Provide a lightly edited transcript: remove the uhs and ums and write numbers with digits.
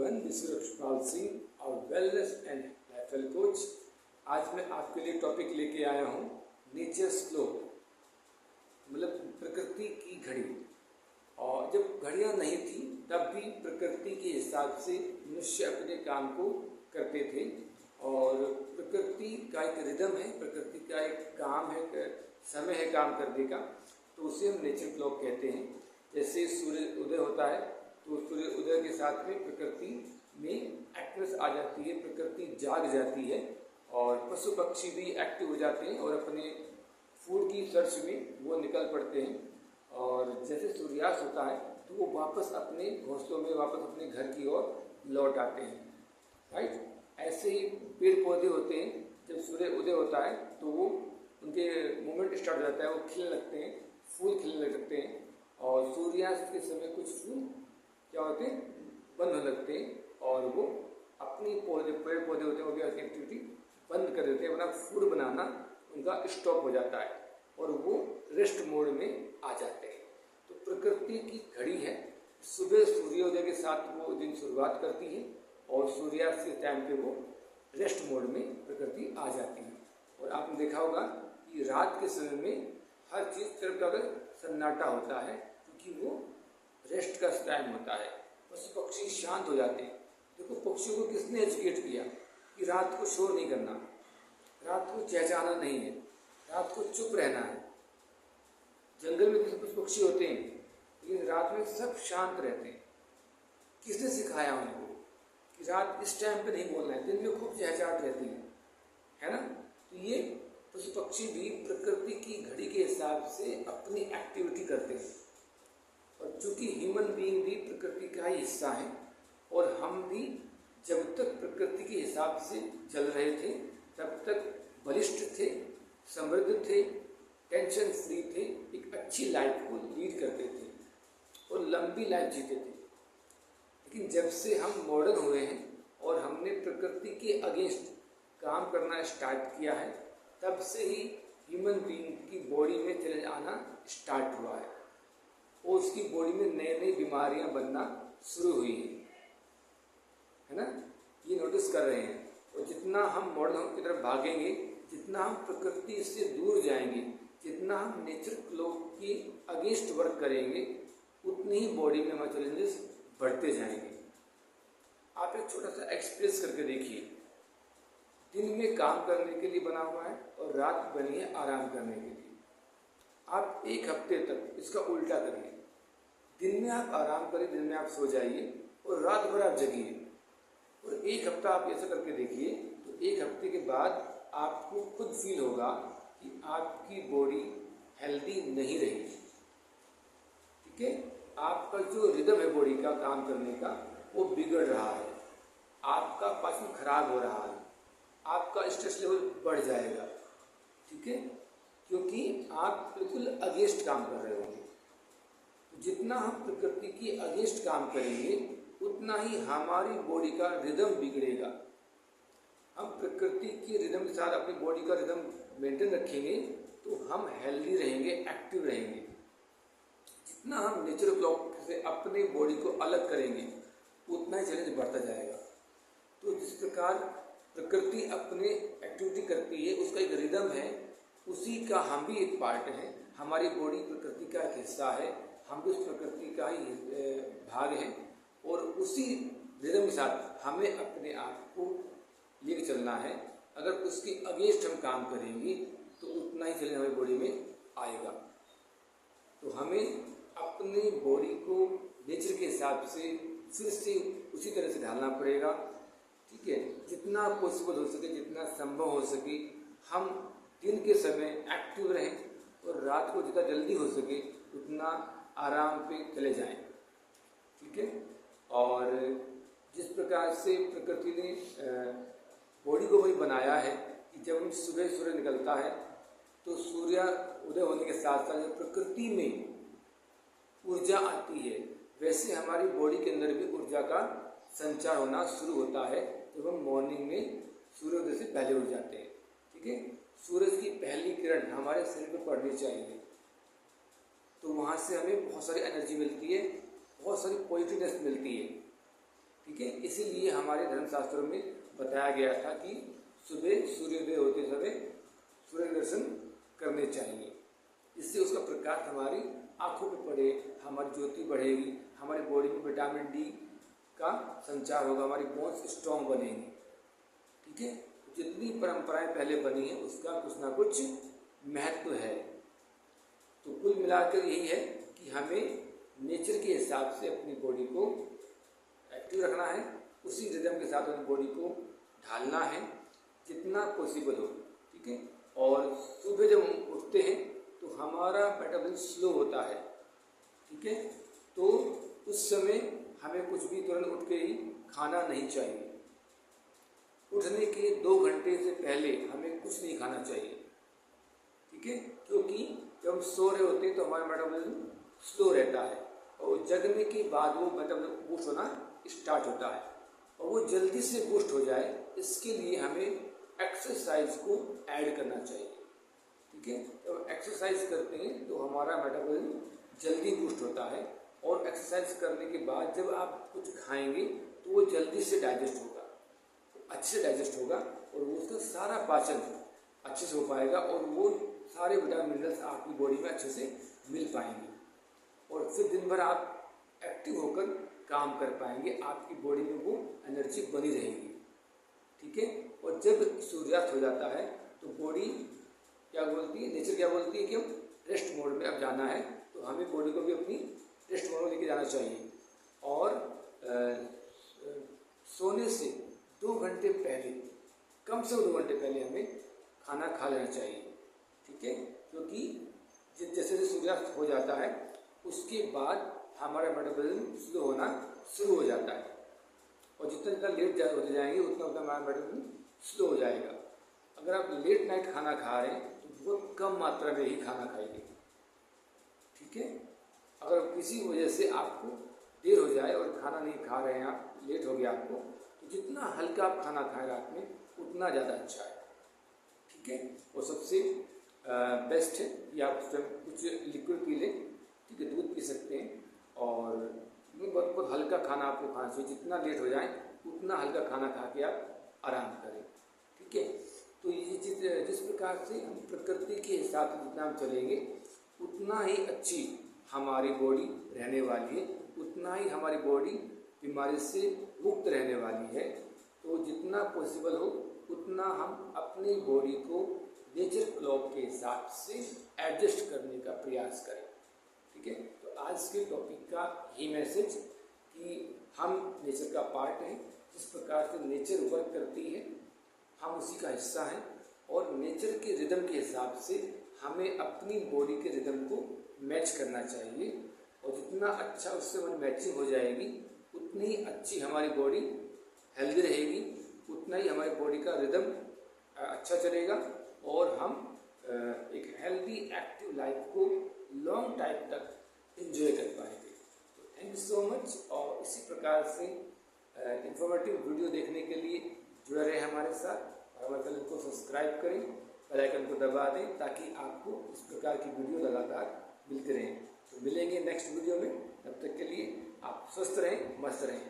everyone, this is Rashpal Singh, our wellness and lifestyle coach। आज मैं आपके लिए टॉपिक लेके आया हूँ नेचर्स क्लॉक, मतलब प्रकृति की घड़ी। और जब घड़ियाँ नहीं थी तब भी प्रकृति के हिसाब से मनुष्य अपने काम को करते थे। और प्रकृति का एक रिदम है, प्रकृति का एक काम है, समय है काम करने का, तो उसे हम नेचर क्लॉक कहते हैं। जैसे सूर्य उदय होता है तो सूर्य उदय के साथ में प्रकृति में एक्टिवनेस आ जाती है, प्रकृति जाग जाती है और पशु पक्षी भी एक्टिव हो जाते हैं और अपने फूड की सर्च में वो निकल पड़ते हैं। और जैसे सूर्यास्त होता है तो वो वापस अपने घोंसलों में, वापस अपने घर की ओर लौट आते हैं, राइट। ऐसे ही पेड़ पौधे होते हैं, जब सूर्य उदय होता है तो वो उनके मूवमेंट स्टार्ट हो जाता है, वो खिलने लगते हैं, फूल खिलने लगते हैं। और सूर्यास्त के समय कुछ फूल क्या होते हैं, बंद होने लगते हैं और वो अपनी पेड़ पौधे होते हैं वो भी अपनी एक्टिविटी बंद कर देते हैं, अपना फूड बनाना उनका स्टॉप हो जाता है और वो रेस्ट मोड में आ जाते हैं। तो प्रकृति की घड़ी है, सुबह सूर्योदय के साथ वो दिन शुरुआत करती है और सूर्यास्त के टाइम पे वो रेस्ट मोड में प्रकृति आ जाती है। और आपने देखा होगा कि रात के समय में हर चीज़ तरफ सन्नाटा होता है, क्योंकि वो रेस्ट का टाइम होता है, पशु पक्षी शांत हो जाते हैं। देखो पक्षियों को किसने एजुकेट किया कि रात को शोर नहीं करना, रात को चहचहाना नहीं है, रात को चुप रहना है। जंगल में कुछ पक्षी होते हैं लेकिन रात में सब शांत रहते हैं। किसने सिखाया उनको कि रात इस टाइम पे नहीं बोलना है, दिन में खूब चहचहाट रहती है ना। तो ये पशु पक्षी भी प्रकृति की घड़ी के हिसाब से अपनी एक्टिविटी करते हैं। और चूंकि ह्यूमन बीइंग भी प्रकृति का ही हिस्सा है और हम भी जब तक प्रकृति के हिसाब से चल रहे थे तब तक बलिष्ठ थे, समृद्ध थे, टेंशन फ्री थे, एक अच्छी लाइफ को लीड करते थे और लंबी लाइफ जीते थे। लेकिन जब से हम मॉडर्न हुए हैं और हमने प्रकृति के अगेंस्ट काम करना स्टार्ट किया है, तब से ही ह्यूमन बीइंग की बॉडी में चेंज आना स्टार्ट हुआ है और उसकी बॉडी में नई नई बीमारियां बनना शुरू हुई है ना। ये नोटिस कर रहे हैं। और जितना हम मॉडर्न की तरफ भागेंगे, जितना हम प्रकृति से दूर जाएंगे, जितना हम नेचर क्लॉक के अगेंस्ट वर्क करेंगे, उतनी ही बॉडी में हमारे चैलेंजेस बढ़ते जाएंगे। आप एक छोटा सा एक्सपीरियंस करके देखिए। दिन में काम करने के लिए बना हुआ है और रात बनी है आराम करने के लिए। आप एक हफ्ते तक इसका उल्टा करिए। दिन में आप आराम करिए, दिन में आप सो जाइए और रात भर आप जगिए। और एक हफ्ता आप ऐसा करके देखिए तो एक हफ्ते के बाद आपको खुद फील होगा कि आपकी बॉडी हेल्दी नहीं रही, ठीक है। आपका जो रिदम है बॉडी का काम करने का वो बिगड़ रहा है, आपका पाचन खराब हो रहा है, आपका स्ट्रेस लेवल बढ़ जाएगा, ठीक है, क्योंकि आप बिल्कुल अगेंस्ट काम कर रहे होंगे। जितना हम प्रकृति की अगेंस्ट काम करेंगे उतना ही हमारी बॉडी का रिदम बिगड़ेगा। हम प्रकृति की रिदम के साथ अपनी बॉडी का रिदम मेंटेन रखेंगे तो हम हेल्दी रहेंगे, एक्टिव रहेंगे। जितना हम नेचुरल क्लॉक से अपने बॉडी को अलग करेंगे उतना ही चैलेंज बढ़ता जाएगा। तो जिस प्रकार प्रकृति अपने एक्टिविटी करती है, उसका एक रिदम है, उसी का हम भी एक पार्ट है। हमारी बॉडी प्रकृति का एक हिस्सा है, हम भी उस प्रकृति का ही भाग हैं और उसी रिदम के साथ हमें अपने आप को लेकर चलना है। अगर उसके अगेंस्ट हम काम करेंगे तो उतना ही चैलेंज हमारी बॉडी में आएगा। तो हमें अपनी बॉडी को नेचर के हिसाब से फिर से उसी तरह से ढालना पड़ेगा, ठीक है। जितना पॉसिबल हो सके, जितना संभव हो सके, हम दिन के समय एक्टिव रहें और रात को जितना जल्दी हो सके उतना आराम पे चले जाएं, ठीक है। और जिस प्रकार से प्रकृति ने बॉडी को वही बनाया है कि जब सुबह सूर्य निकलता है तो सूर्य उदय होने के साथ साथ जब प्रकृति में ऊर्जा आती है, वैसे हमारी बॉडी के अंदर भी ऊर्जा का संचार होना शुरू होता है जब हम मॉर्निंग में सूर्योदय से पहले उठ जाते हैं, ठीक है। सूरज की पहली किरण हमारे शरीर पर पड़नी चाहिए तो वहाँ से हमें बहुत सारी एनर्जी मिलती है, बहुत सारी पॉजिटिवनेस मिलती है, ठीक है। इसीलिए हमारे धर्मशास्त्रों में बताया गया था कि सुबह सूर्योदय होते समय सूर्य दर्शन करने चाहिए। इससे उसका प्रकाश हमारी आंखों में पड़े, हमारी ज्योति बढ़ेगी, हमारी बॉडी में विटामिन डी का संचार होगा, हमारी बोन्स स्ट्रॉन्ग बनेंगी। ठीक है, जितनी परंपराएं पहले बनी हैं उसका कुछ ना कुछ महत्व है। तो कुल मिलाकर यही है कि हमें नेचर के हिसाब से अपनी बॉडी को एक्टिव रखना है, उसी रिदम के साथ अपनी बॉडी को ढालना है जितना पॉसिबल हो। ठीक है, और सुबह जब हम उठते हैं तो हमारा मेटाबॉलिज्म स्लो होता है। ठीक है, तो उस समय हमें कुछ भी तुरंत उठ के ही खाना नहीं चाहिए। उठने के 2 घंटे से पहले हमें कुछ नहीं खाना चाहिए। ठीक है, क्योंकि जब हम सो रहे होते हैं तो हमारा मेटाबॉलिज्म स्लो रहता है और जगने के बाद वो मेटाबॉलिज्म बूस्ट होना स्टार्ट होता है, और वो जल्दी से बूस्ट हो जाए इसके लिए हमें एक्सरसाइज को ऐड करना चाहिए। ठीक है, जब एक्सरसाइज करते हैं तो हमारा मेटाबॉलिज्म जल्दी बूस्ट होता है, और एक्सरसाइज करने के बाद जब आप कुछ खाएंगे तो वो जल्दी से डाइजेस्ट होगा, अच्छे से डाइजेस्ट होगा, और वो उसका सारा पाचन अच्छे से हो पाएगा, और वो सारे विटामिन मिनरल्स आपकी बॉडी में अच्छे से मिल पाएंगे, और फिर दिन भर आप एक्टिव होकर काम कर पाएंगे, आपकी बॉडी में वो एनर्जी बनी रहेगी। ठीक है, और जब सूर्यास्त हो जाता है तो बॉडी क्या बोलती है, नेचर क्या बोलती है कि हम रेस्ट मोड में अब जाना है, तो हमें बॉडी को भी अपनी रेस्ट मोड में लेके जाना चाहिए। और सोने से 2 घंटे पहले, कम से कम 2 घंटे पहले हमें खाना खा लेना चाहिए। ठीक है, क्योंकि जैसे जैसे सूर्यास्त हो जाता है उसके बाद हमारा मेटाबॉलिज्म स्लो होना शुरू हो जाता है, और जितना जितना लेट होते जाएंगे उतना उतना हमारा मेटाबॉलिज्म स्लो हो जाएगा। अगर आप लेट नाइट खाना खा रहे हैं तो बहुत कम मात्रा में ही खाना खाइए। ठीक है, अगर किसी वजह से आपको देर हो जाए और खाना नहीं खा रहे हैं आप, लेट हो गया आपको, तो जितना हल्का आप खाना खाएं रात में उतना ज़्यादा अच्छा है। ठीक है, वो सबसे बेस्ट है कि आप उस टाइम कुछ लिक्विड पी लें। ठीक है, दूध पी सकते हैं, और बहुत बहुत हल्का खाना आपको खाना चाहिए, जितना लेट हो जाए उतना हल्का खाना खा के आप आराम करें। ठीक है, तो ये जिस प्रकार से हम प्रकृति के हिसाब से जितना हम चलेंगे उतना ही अच्छी हमारी बॉडी रहने वाली है, उतना ही हमारी बॉडी बीमारी से मुक्त रहने वाली है। तो जितना पॉसिबल हो उतना हम अपनी बॉडी को नेचर क्लॉक के हिसाब से एडजस्ट करने का प्रयास करें। ठीक है, तो आज के टॉपिक का ही मैसेज कि हम नेचर का पार्ट हैं, जिस प्रकार से नेचर वर्क करती है हम उसी का हिस्सा हैं, और नेचर के रिदम के हिसाब से हमें अपनी बॉडी के रिदम को मैच करना चाहिए, और जितना अच्छा उससे हमारी मैचिंग हो जाएगी उतनी अच्छी हमारी बॉडी हेल्दी रहेगी, उतना ही हमारी बॉडी का रिदम अच्छा चलेगा, और हम एक हेल्दी एक्टिव लाइफ को लॉन्ग टाइम तक एंजॉय कर पाएंगे। तो थैंक यू सो मच, और इसी प्रकार से इंफॉर्मेटिव वीडियो देखने के लिए जुड़े रहें हमारे साथ, और हमारे चैनल को सब्सक्राइब करें, बेल आइकन को दबा दें ताकि आपको इस प्रकार की वीडियो लगातार मिलते रहें। तो मिलेंगे नेक्स्ट वीडियो में, तब तक के लिए आप स्वस्थ रहें, मस्त रहें।